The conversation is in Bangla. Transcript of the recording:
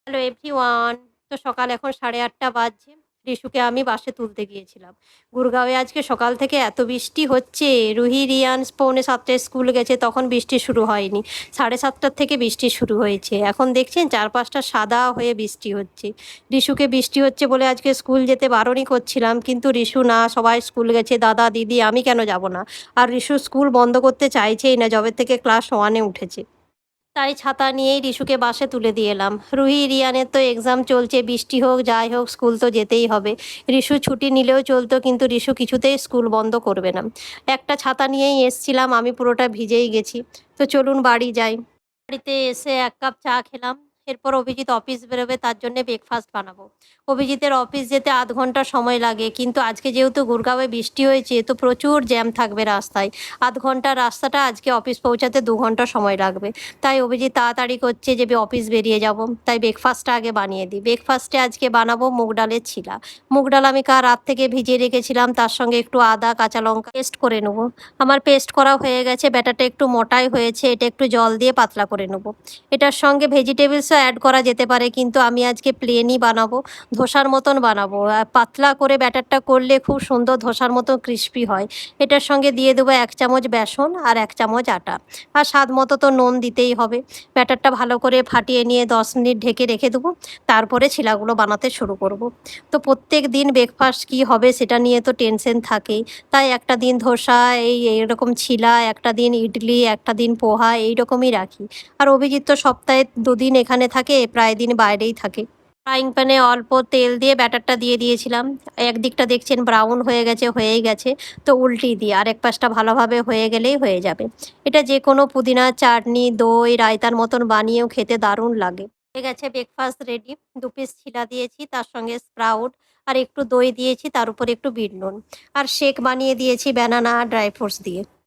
Hello everyone. তো সকাল এখন 8:30 বাজছে। রিশুকে আমি বাসে তুলতে গিয়েছিলাম। গুরগাঁওয়ে আজকে সকাল থেকে এত বৃষ্টি হচ্ছে। রুহি, রিয়ান পৌনে 7টায় স্কুল গেছে, তখন বৃষ্টি শুরু হয়নি। 7:30 থেকে বৃষ্টি শুরু হয়েছে। এখন দেখছেন চারপাশটা সাদা হয়ে বৃষ্টি হচ্ছে। রিশুকে বৃষ্টি হচ্ছে বলে আজকে স্কুল যেতে বারণই করছিলাম, কিন্তু রিশু না, সবাই স্কুল গেছে, দাদা, দিদি, আমি কেন যাব না? আর রিশু স্কুল বন্ধ করতে চাইছেই না, যবে থেকে ক্লাস 1-এ উঠেছে। তাই ছাতা নিয়েই রিশুকে বাসে তুলে দিয়ে এলাম। রুহি, রিয়ানের তো এক্সাম চলছে, বৃষ্টি হোক যাই হোক স্কুল তো যেতেই হবে। রিশু ছুটি নিলেও চলতো, কিন্তু রিশু কিছুতেই স্কুল বন্ধ করবে না। একটা ছাতা নিয়েই এসছিলাম, আমি পুরোটা ভিজেই গেছি। তো চলুন বাড়ি যাই। বাড়িতে এসে 1 কাপ চা খেলাম। এরপর অভিজিৎ অফিস বেরোবে, তার জন্যে ব্রেকফাস্ট বানাবো। অভিজিতের অফিস যেতে 0.5 ঘন্টা সময় লাগে, কিন্তু আজকে যেহেতু গুরগাঁওয়ে বৃষ্টি হয়েছে তো প্রচুর জ্যাম থাকবে রাস্তায়। 0.5 ঘন্টার রাস্তাটা আজকে অফিস পৌঁছাতে 2 ঘন্টা সময় লাগবে। তাই অভিজিৎ তাড়াতাড়ি করছে যে অফিস বেরিয়ে যাব। তাই ব্রেকফাস্টটা আগে বানিয়ে দিই। ব্রেকফাস্টে আজকে বানাবো মুগ ডালের ছিলা। মুগ ডাল আমি কাল রাত থেকে ভিজিয়ে রেখেছিলাম, তার সঙ্গে একটু আদা, কাঁচা লঙ্কা পেস্ট করে নেবো। আমার পেস্ট করা হয়ে গেছে, ব্যাটারটা একটু মোটাই হয়েছে, এটা একটু জল দিয়ে পাতলা করে নেবো। এটার সঙ্গে ভেজিটেবলসও অ্যাড করা যেতে পারে, কিন্তু আমি আজকে প্লেনই বানাবো, ধোসার মতন বানাবো। পাতলা করে ব্যাটারটা করলে খুব সুন্দর ধোসার মতো ক্রিস্পি হয়। এটার সঙ্গে দিয়ে দেবো 1 চামচ বেসন আর 1 চামচ আটা। আর স্বাদ মতো তো নুন দিতেই হবে। ব্যাটারটা ভালো করে ফাটিয়ে নিয়ে 10 মিনিট ঢেকে রেখে দেবো। তারপরে ছিলাগুলো বানাতে শুরু করব। তো প্রত্যেক দিন ব্রেকফাস্ট কী হবে সেটা নিয়ে তো টেনশন থাকেই। তাই একটা দিন ধোসা, এইরকম ছিলা, একটা দিন ইডলি, একটা দিন পোহা, এইরকমই রাখি। আর অভিজিৎ তো সপ্তাহে 2 দিন এখানে থাকে, প্রায় দিন বাইরেই থাকে। ফ্রাইং প্যানে অল্প তেল দিয়ে ব্যাটারটা দিয়ে দিয়েছিলাম। একদিকটা দেখছেন ব্রাউন হয়ে গেছে, হয়েই গেছে। তো উল্টিয়ে দিই, আরেক পাশটা ভালোভাবে হয়ে গেলেই হয়ে যাবে। এটা যে কোনো পুদিনা চাটনি, দই, রায়তার মতন বানিয়েও খেতে দারুণ লাগে। হয়ে গেছে ব্রেকফাস্ট রেডি। 2 পিস ছিলা দিয়েছি, তার সঙ্গে স্প্রাউট আর একটু দই দিয়েছি, তার উপরে একটু বিট নুন। আর শেক বানিয়ে দিয়েছি ব্যানানা আর ড্রাই ফ্রুটস দিয়ে।